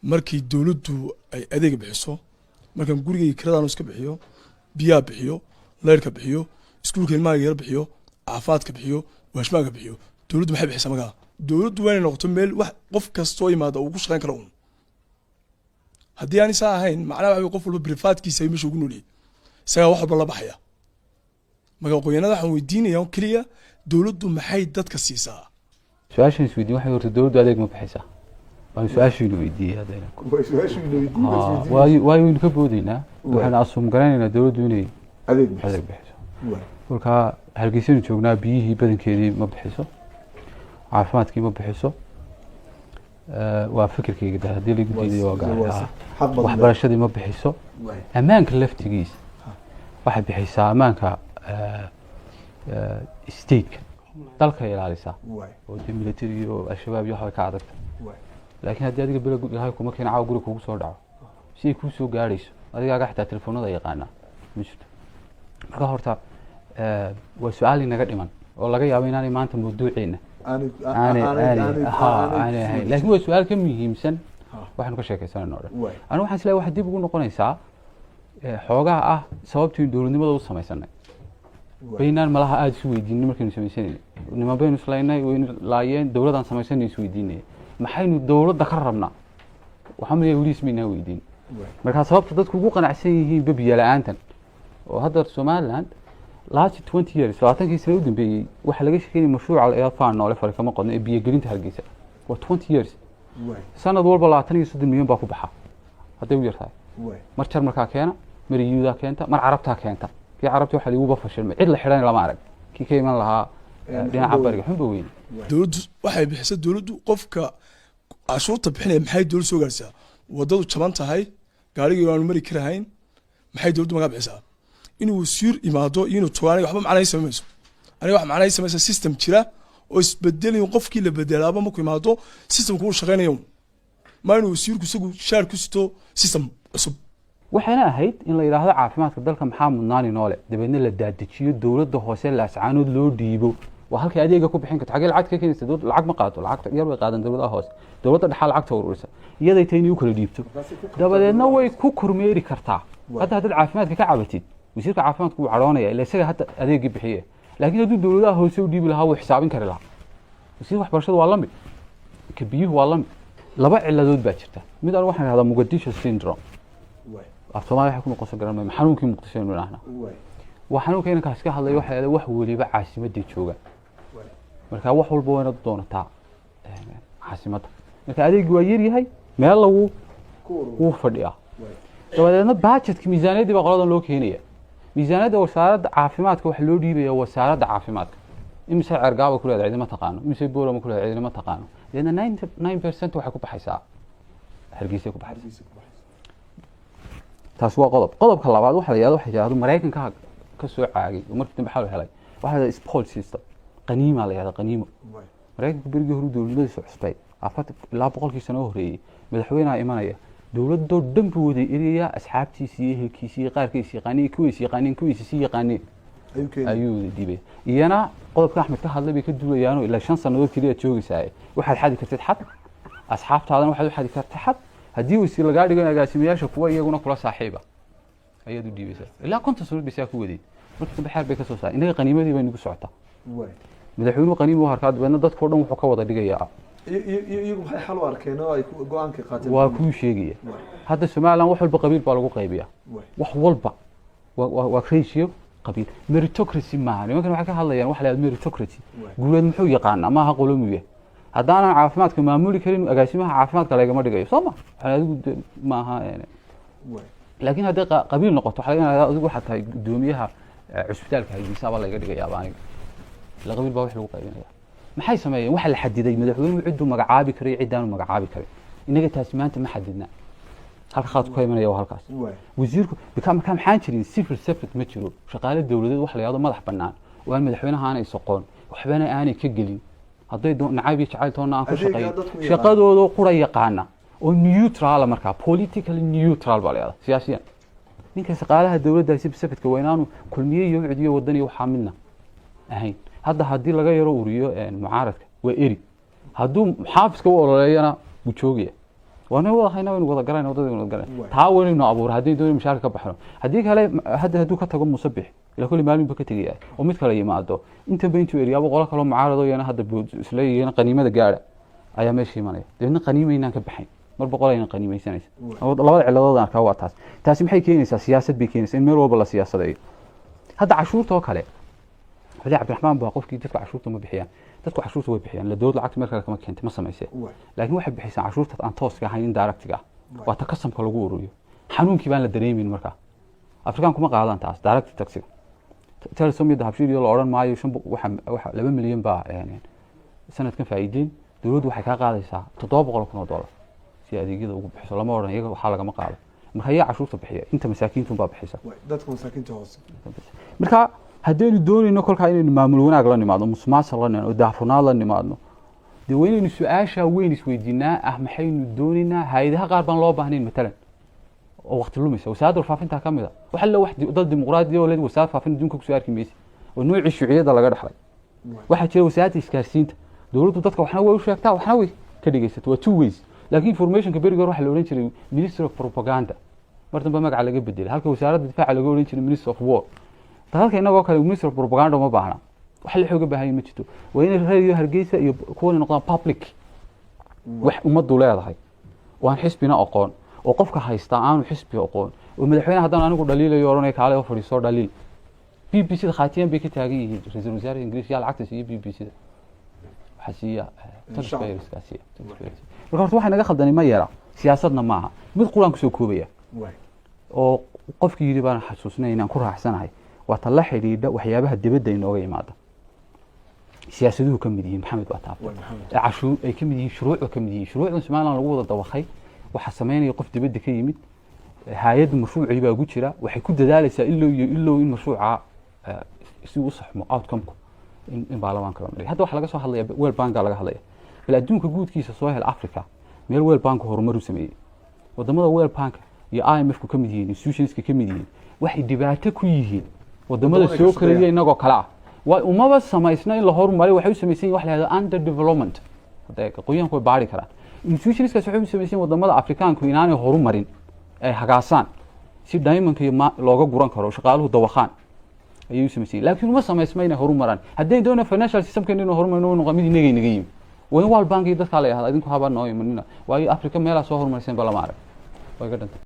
markii dawladdu ay adeeg bixiso markan gurigay kiradaan iska bixiyo biyaa bixiyo leerka bixiyo iskuulka ilmaha yar bixiyo caafimaadka bixiyo waashmaanka bixiyo dawladdu maxay bixisaa magaa dawladdu waa inay noqoto meel wax qof kastoo yimaada uu ku shaqayn karo un haddii aan isaa ahayn macnaha waxa qof walba privaatkiisa ay meesha ugu noolyahay isagaa wax walba la baxaya magaa qoyaanada waxaan weydiinayaa oo keliya dawladdu maxay dadka siisaa su-aashan isweydiin waxay horta dawladdu adeeg ma bixisaa waan su-aashiina weydiiyey haddayna waaynu ka boodaynaa waxaan asum garanaynaa dawladdu inay adeeg bixiso kolkaa hargeysanu joognaa biyihii badankeedii ma bixiso caafimaadkii ma bixiso waa fikirkayga da haddii lagu diiday waa gaar waxbarashadii ma bixiso ammaanka laftigiisa waxay bixisaa ammaanka stateka dalka ilaalisaa oo dee military iyo al-shabaab iyo waxbay ka adagta laakiin haddii adiga bela ilahay kuma keena caawa guri kugu soo dhaco si ay kuu soo gaadhayso adigaaga xitaa telefoonada yaqaanaa ma jirto marka horta waa su-aal inaga dhiman oo laga yaabo inaanay maanta mawduuciina aanay ahayn laakiin waa su-aal ka muhiimsan waxaanu ka sheekaysanayno o dhan anigu waxaan isleeyahay waxay dib ugu noqonaysaa xoogaa ah sababtii dowladnimada u samaysanay baynaan malaha aada isu weydiinay markaynu samaysanayna niman baynu islaynay waynu laayeen dowladaan samaysanay isu weydiinaya maxaynu dowladda ka rabnaa waxaa malaya weli ismaynaa weydiin markaa sababta dadku ugu qanacsan yihiin babiya la-aantan oo hadda somaliland last 20 years 20 sano u dambeeyay waxa laga shaqeeyay mashruuca la faan noole farkama qodno ee biyo gelinta Hargeysa waa 20 years sanad walba 23 milyan baa ku baxa haday u yartahay mar jar markaa keena mar yuuda keenta mar carabta keenta kii carabta waxa lagu bafashilmay cid la xidhan lama arag kii ka iman lahaa dhinaca bariga xunba weyn dawladdu waxay bixisaa dawladdu qofka cashuurta bixinaya maxay dawladdu soo gaarsiisaa wadadu jaban tahay gaariga aanu mari karahayn maxay dawladdu maga bixisaa inuu wasiir imaado inuu toonay waxba macnaheeyo sameeyso aniga wax macnaheeyo sameeysa system jira oo isbedelayo qofkii la bedelaaba markuu imaado systemku uu shaqeynayo ma inuu wasiirku isagu shaar ku sito system cusub waxaana ahayd in la yiraahdo caafimaadka dalka maxaa mudnaani noole dabeedna la daadajiyo dawladda hoose la ascaanood loo dhiibo waa halka adeega ku bixin karto xagee lacag ka keenaysa dawladda lacag ma qaato lacag yar way qaadan dawladda hoose dawladda dhaxal lacagta ururisa iyaday tahay inay u kala dhiibto dabadeedna way ku kormeeri kartaa hadda caafimaadka ka cabatid wasiirka caafimaadku wuu caroonaya ilaa isaga hadda adeegii bixiye laakiin hadduu dawladaha hoose u dhiibi lahaa wuu xisaabin kari lahaa wasiirka waxbarashada waa lamid ka biyuhu waa lamid laba ciladood baa jirta mid aan waxaan rahdaa Mogadishu syndrome Soomaaliya waxa ku noqon garan ma xanuunkii Muqdisho inuu ahna waa xanuunkeena ka iska hadlay waxa wax waliba caasimadda jooga marka wax walba waa inaad doonataa caasimadda marka adeegu waa yar yahay meel lagu ku fadhiya dabadeedna budgetka miisaaniyadda baa qoladan loo keenaya miisaaniyadda wasaaradda caafimaadka waxa loo dhiibaya wasaaradda caafimaadka imisa cergaaba ku leedahay ma taqaano imisa boorama ku leedahay ma taqaano leena 99% waxa ku baxaysaa Hargeysa ku baxaysaa taas waa qodobka labaad waxa la yiraahdo Mareykanka ka soo caagay markii dambe xal helay waxa la support system qaniima la yiraahdo qaniimo Mareykanka berigi hore dawladda soo cusbay afat ilaa 100 sano horeeyay madaxweynaha imanaya dawladdu dhanba wada iriya asxaabtiisii ehelkiisii qaarkiisii kuwiisii yaqaaniin ayuu dibay iyana qodobka Axmed ka hadlay ka duulayaan ilaa 5 sanadood kaliya joogaysaa waxaad xadi kartid xad asxaabtaadana waxaad xadi kartid xad haddii wasiir laga dhigo agaasimayaasha kuwa iyaguna kula saaxiiba ayadu dhiibaysaa ilaa 50 sano bisaa ku waday markii dambe xeer bay ka soo saaray inaga qaniimadii bay nagu socotaa madaxweynuhu qaniimo harkaad badna dadkoo dhan wuxuu ka wada dhigayaa iyagu waxay xal u arkeen oo ay go'aanka qaateen waa ku sheegaya hadda Soomaaliland wax walba qabiil baa lagu qaybiyaa wax walba waa ratio qabiil meritocracy ma nimankan waxa ka hadlayaan wax la yiraahdo meritocracy guuleed muxuu yaqaan ama ha qolomiye haddana caafimaadka maamuli karin agaasimaha caafimaadka laga dhigayo Soomaa adigu ma aha laakiin hadda qabiil noqoto waxa laga yaabaa adigu waxa tahay gudoomiyaha cusbitaalka Hargeysa baa laga dhigayaa baaniga la qabiil baa wax lagu qaybinayaa maxay sameeyeen waxa la xadiday madaxweynuhu ciddu magacaabi karay ciidaanu magacaabi karay inaga taas maanta ma xadidna halka qaad ku imanaya waa halkaas wasiirku markaa maxaan jirin civil servant ma jiro shaqaale dawladeed wax la yiraahdo madax bannaan waa madaxweynaha aanay soqoon waxbana aanay ka gelin hadday nacayb iyo jacayltoona aan ku shaqeeyo shaqadooda qura yaqaana oo neutral markaa politically neutral baa la yiraahdaa siyaasiyan ninka shaqaalaha dawladda civil servant-ka waynaanu kulmiye iyo ciidiyo wadani waxa midna ahayn hadda hadii laga yaro uriyo mucaaradka waa eri haduu xaafiska u ololeeyana wuu joogaya وانا وضحينا وين ودا قرayna wadada wada garay taa weynayno abuur hadii doonay mushaar ka baxno hadii kale haduu ka tago musabix ila kulli maalin ka tagay oo mid kale yimaado inta bayntu eriyaabo qolo kale mucaarado yana hadda isleeyeen qaniimada gaara ayaa meeshii imanaya deedna qaniimeynaan ka baxayn mar boqolayna qaniimeysanaysa labada ciladood aan ka waa taasi maxay keenaysaa siyaasad bay keenaysaa in meel walba la siyaasadeeyo hadda cashuurta oo kale wali Cabdiraxmaan baa qofkii dadka cashuurta ma bixiyaan dadku cashuurta way bixiyaan la dawlad lacagta meel kale kama keentay ma sameysay laakiin waxay bixiyaan cashuurta aan tooska ahayn directiga waa ta kasamka lagu ururiyo xanuunkii baan la dareemin markaa Afrikaan kuma qaadan taas direct taxiga Telesom habshiyo la oran maayo waxa 2 milyan baa sanadkan faa'iideen dawladdu waxay ka qaadaysaa $700,000 si adeegyada ugu bixiso lama oran iyaga waxa laga ma qaado marka ayaa cashuurta bixiya inta masaakiintu baa bixisa dadka masaakiinta hoose marka haddaynu doonayno kolkaa inaynu maamul wanaag la nimaadno musuqmaasuq la nimaadno daahfurnaan la nimaadno dee weynaynu su-aasha weyn isweydiinaa maxaynu doonaynaa hay'adaha qaar baan loo baahnayn matalan oo waqti lumaysa wasaaradda warfaafinta ka mid ah waxa la wax dad dimuqraadi oo leeyahay wasaaradda warfaafinta adduunka ku soo arki maysa oo nooci shuuciyada laga dhaxlay waxa jira wasaaradda isgaarsiinta dawladdu dadka waxna way u sheegtaa waxna way ka dhigaysato waa two ways laakiin informationka berigoor waxa la oran jiray Ministry of Propaganda martan magaca laga bedelay halka wasaaradda difaaca laga oran jiray Ministry of War halka inagoo kale Ministry of Propaganda ma baahna waxa la xooga baahay ma jirto waa in radio Hargeysa iyo kuwan noqdaan public wax umadu leedahay waan xisbina aqoon oo qofka haysta aanu xisbi aqoon oo madaxweynaha haddana anigu dhaliilayo oranay kaale oo fadhiiso dhaliil BBC khaatiyaan bay ka taagan yihiin ra'iisul wasaare Ingiriis yaa lacagta siiyo BBC xasiya transparency kaasiya marka waxa naga khaldanay ma yara siyaasadna maaha mid quraan ku soo koobaya oo qofkii yiri baan xasuusnay inaan ku raaxsanahay waa tan la xiriidha waxyaabaha dibadda inooga yimaada siyaasaduhu ka mid yihiin maxamed waa taabto cashuur ay ka mid yihiin shuruuc ka mid yihiin shuruucda Soomaaliland lagu wada dawaqay waxa sameynaya qof dibadda ka yimid hay'ad mashruuci baa ugu jira waxay ku dadaalaysaa ilaa in mashruuca si uu saxmo outcome-ku in baarlamaanka la mariyo hadda waxa laga soo hadlayaa World Bank laga hadlaya bal adduunka guudkiisa soo hel Africa meel World Bank horumar u sameeyay wadamada World Bank iyo IMF ku kamid yihiin institutionska kamid yihiin waxay dhibaato ku yihiin wadamada soo kaleeyay inagoo kala waa umaba samaysna in la horumariyo waxay u sameeyeen wax la yiraahdo under development hadda qoyanku way baari karaan institutionska waxay u sameeyeen wadamada Afrikaanku inaanay horumarin ay hagaasaan si diamond iyo looga guran karo shaqaaluhu dawaqaan ayuu sameeyay laakiin uma samaysmayna horumaran haddii doona financial system-kan inuu horumarino inuu qamid inaga yimi World Bank iyo dadka la yiraahdo idinku haba noo imanina waayo Afrika meelaha soo horumarsan bala ma arag way ka dhantay